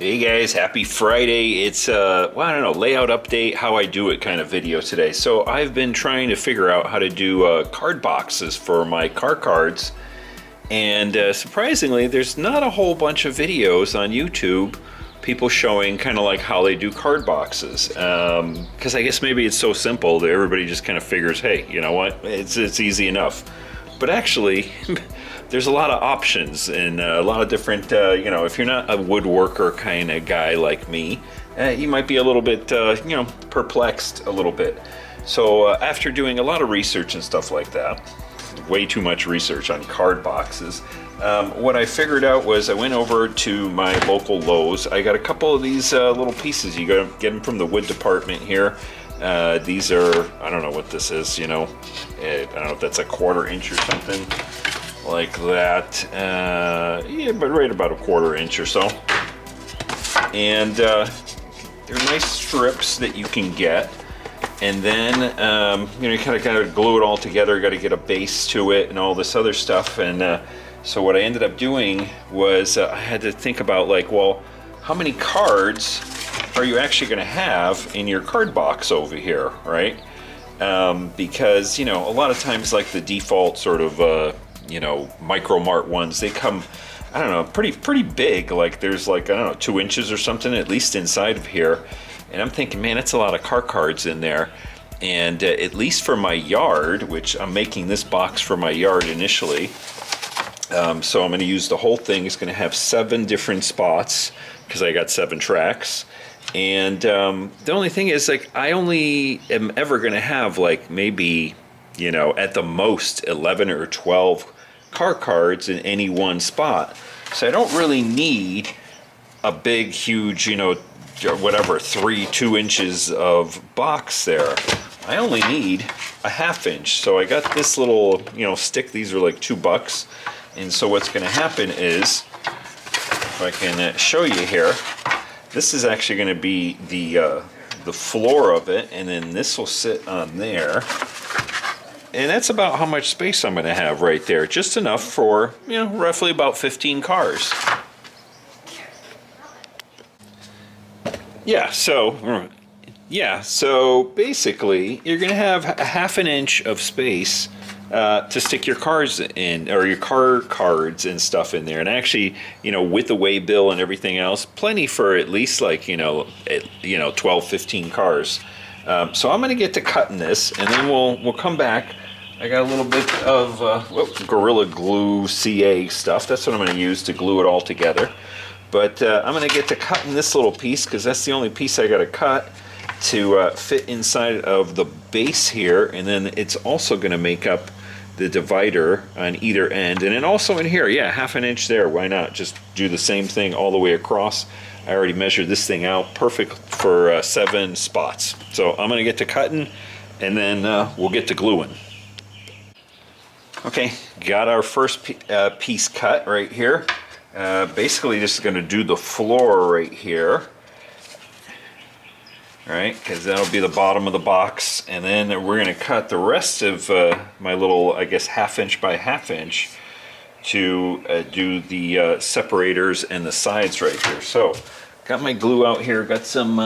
Hey guys, happy Friday. It's well, I don't know, layout update, how I do it kind of video today. So I've been trying to figure out how to do card boxes for my car cards. And surprisingly, there's not a whole bunch of videos on YouTube, people showing kind of like how they do card boxes. Because I guess maybe it's so simple that everybody just kind of figures, hey, you know what, it's easy enough. But actually, there's a lot of options and a lot of different, if you're not a woodworker kind of guy like me, you might be a little bit, perplexed a little bit. So after doing a lot of research and stuff like that, way too much research on card boxes, what I figured out was I went over to my local Lowe's. I got a couple of these little pieces. You gotta get them from the wood department here. These are, I don't know what this is, I don't know if that's a 1/4 inch or something like that. Yeah, but right about a 1/4 inch or so. And they're nice strips that you can get. And then, you kind of gotta glue it all together, gotta get a base to it and all this other stuff. And so what I ended up doing was I had to think about like, well, how many cards are you actually going to have in your card box over here, right? Because, a lot of times like the default sort of, Micro Mart ones, they come, I don't know, pretty big. Like there's like, I don't know, 2 inches or something, at least inside of here. And I'm thinking, man, that's a lot of car cards in there. And at least for my yard, which I'm making this box for my yard initially. So I'm going to use the whole thing. It's going to have 7 different spots because I got 7 tracks. And the only thing is, like, I only am ever going to have, like, maybe, at the most 11 or 12 car cards in any one spot. So I don't really need a big, huge, whatever, 2 inches of box there. I only need a 1/2 inch. So I got this little, stick. These are like $2. And so what's going to happen is, if I can show you here, this is actually going to be the floor of it, and then this will sit on there. And that's about how much space I'm going to have right there. Just enough for, roughly about 15 cars. So basically, you're going to have a 1/2 inch of space to stick your cars in, or your car cards and stuff in there. And actually, with the weigh bill and everything else, plenty for at least like, 12, 15 cars. So I'm going to get to cutting this, and then we'll come back. I got a little bit of Gorilla Glue CA stuff. That's what I'm going to use to glue it all together. But I'm going to get to cutting this little piece because that's the only piece I got to cut to fit inside of the base here. And then it's also going to make up the divider on either end. And then also in here, 1/2 inch there. Why not? Just do the same thing all the way across. I already measured this thing out. Perfect for 7 spots. So I'm going to get to cutting, and then we'll get to gluing. Okay, got our first piece cut right here. Basically just going to do the floor right here. Right, because that'll be the bottom of the box, and then we're going to cut the rest of my little, I guess, 1/2 inch by 1/2 inch to do the separators and the sides right here. So, got my glue out here. Got some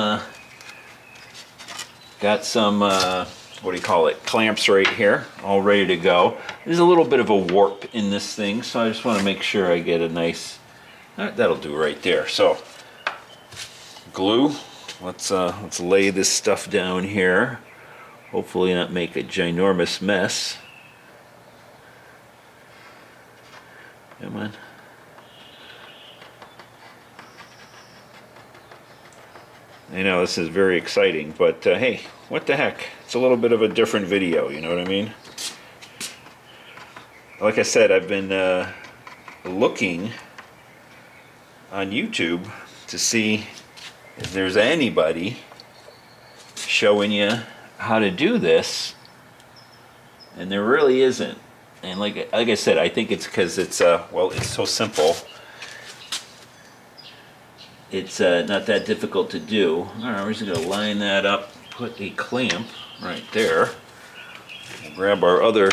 what do you call it? Clamps right here, all ready to go. There's a little bit of a warp in this thing, so I just want to make sure I get a nice. That'll do right there. So, glue. Let's lay this stuff down here. Hopefully not make a ginormous mess. Come on. I know this is very exciting, but hey, what the heck? It's a little bit of a different video, you know what I mean? Like I said, I've been looking on YouTube to see if there's anybody showing you how to do this, and there really isn't. And like I said, I think it's because it's it's so simple. It's not that difficult to do. All right, we're just gonna line that up, put a clamp right there. We'll grab our other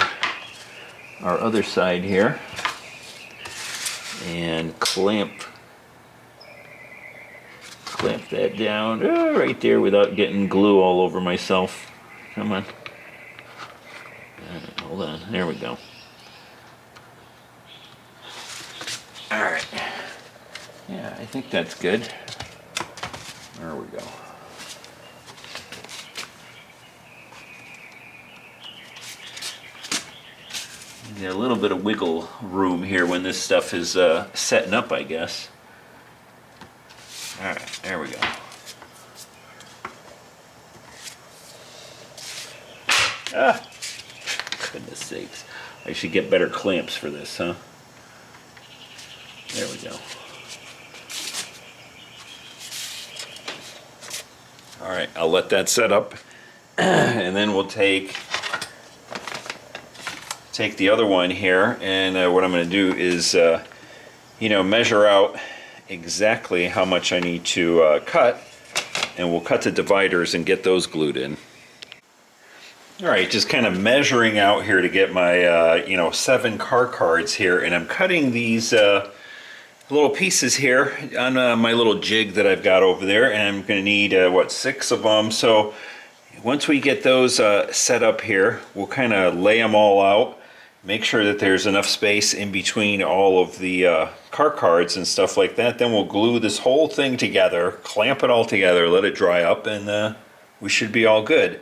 side here and clamp clamp that down right there without getting glue all over myself. Come on. Hold on. There we go. All right. Yeah, I think that's good. There we go. There's a little bit of wiggle room here when this stuff is setting up, I guess. All right, there we go. Ah, goodness sakes. I should get better clamps for this, huh? There we go. All right, I'll let that set up, and then we'll take the other one here, and what I'm going to do is, measure out exactly how much I need to cut, and we'll cut the dividers and get those glued in. All right, just kind of measuring out here to get my 7 car cards here, and I'm cutting these little pieces here on my little jig that I've got over there, and I'm going to need 6 of them. So once we get those set up here, we'll kind of lay them all out, make sure that there's enough space in between all of the car cards and stuff like that. Then we'll glue this whole thing together, clamp it all together, let it dry up, and we should be all good.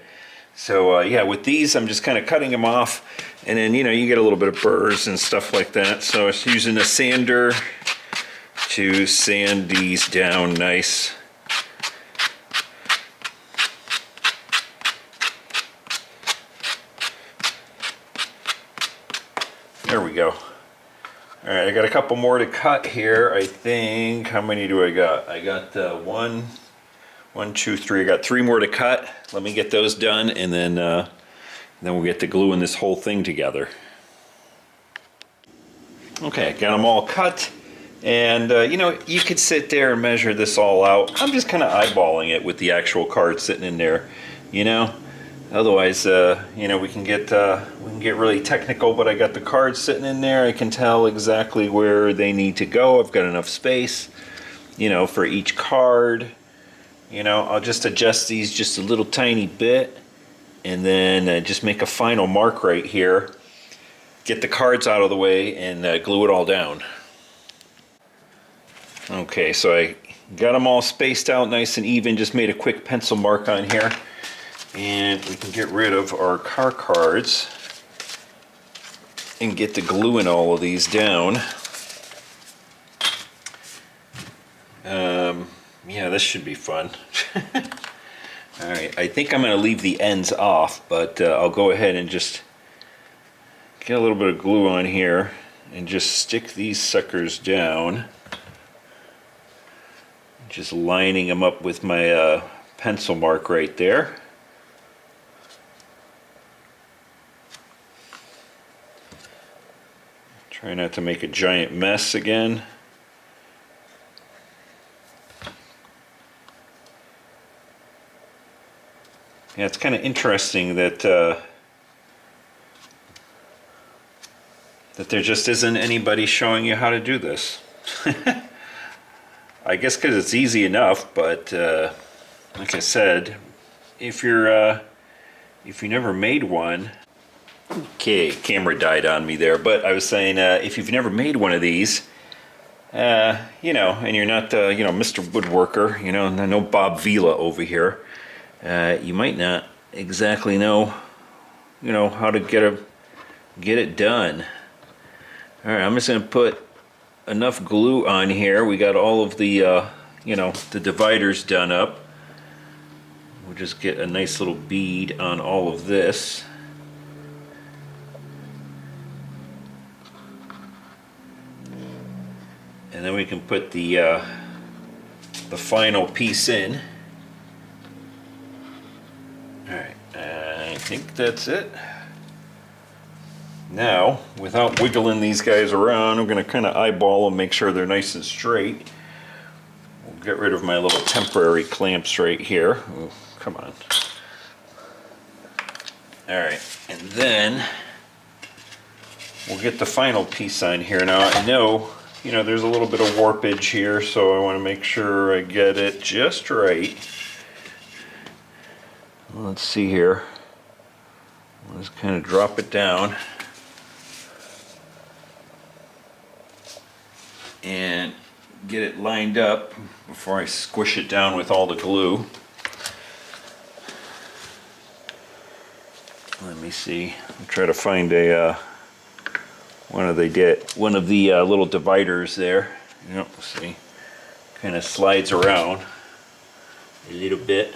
So yeah, with these I'm just kind of cutting them off, and then you get a little bit of burrs and stuff like that. So it's using a sander to sand these down nice. There we go. All right, I got a couple more to cut here, I think. How many do I got? I got 1, 2, 3. I got 3 more to cut. Let me get those done, and then we'll get to gluing this whole thing together. Okay, got them all cut. And, you could sit there and measure this all out. I'm just kind of eyeballing it with the actual card sitting in there, Otherwise, we can get really technical, but I got the cards sitting in there. I can tell exactly where they need to go. I've got enough space, for each card. I'll just adjust these just a little tiny bit, and then just make a final mark right here. Get the cards out of the way and glue it all down. Okay, so I got them all spaced out nice and even, just made a quick pencil mark on here. And we can get rid of our car cards and get to gluing all of these down. Yeah, this should be fun. Alright, I think I'm going to leave the ends off, but I'll go ahead and just get a little bit of glue on here and just stick these suckers down. Just lining them up with my pencil mark right there. Try not to make a giant mess again. Yeah, it's kind of interesting that that there just isn't anybody showing you how to do this. I guess because it's easy enough, but like I said, if you never made one. Okay, camera died on me there, but I was saying if you've never made one of these, and you're not Mr. Woodworker, no Bob Vila over here, you might not exactly know how to get it done. All right, I'm just going to put enough glue on here. We got all of the the dividers done up. We'll just get a nice little bead on all of this. And then we can put the final piece in. All right, I think that's it. Now, without wiggling these guys around, I'm going to kind of eyeball them, make sure they're nice and straight. We'll get rid of my little temporary clamps right here. Ooh, come on. All right, and then we'll get the final piece on here. Now, I know you know, there's a little bit of warpage here, so I want to make sure I get it just right. Let's see here. Let's kind of drop it down. And get it lined up before I squish it down with all the glue. Let me see. I'll try to find a one of the little dividers there. Yep, see, kind of slides around a little bit.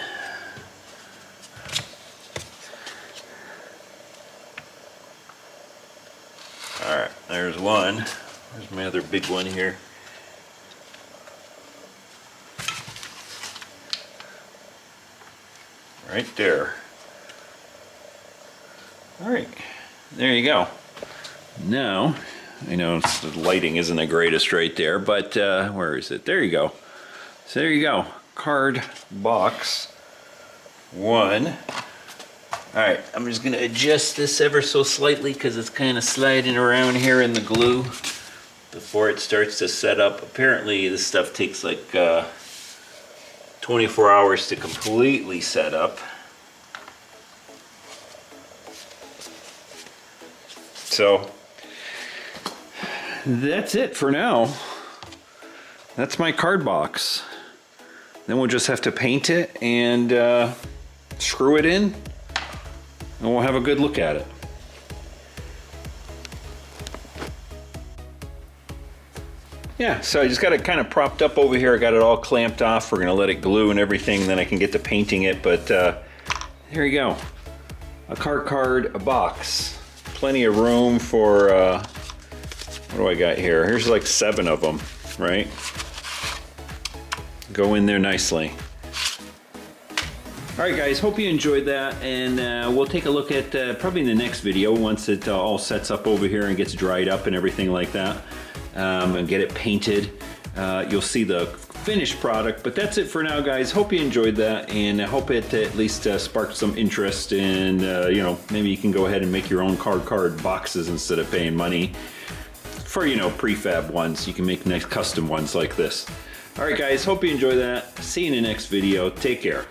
All right, there's one. There's my other big one here. Right there. All right, there you go. Now, I know the lighting isn't the greatest right there, but where is it? There you go. So there you go. Card box 1. All right, I'm just gonna adjust this ever so slightly because it's kind of sliding around here in the glue before it starts to set up. Apparently this stuff takes like 24 hours to completely set up. So that's it for now. That's my card box. Then we'll just have to paint it and screw it in, and we'll have a good look at it. Yeah, so I just got it kind of propped up over here. I got it all clamped off. We're gonna let it glue and everything, and then I can get to painting it. But there you go. A card, a box. Plenty of room for, what do I got here? Here's like 7 of them, right? Go in there nicely. All right, guys, hope you enjoyed that, and we'll take a look at probably in the next video once it all sets up over here and gets dried up and everything like that, and get it painted. You'll see the finished product, but that's it for now, guys. Hope you enjoyed that, and I hope it at least sparked some interest in, you know, maybe you can go ahead and make your own card boxes instead of paying money for, you know, prefab ones. You can make nice custom ones like this. All right, guys, hope you enjoyed that. See you in the next video. Take care.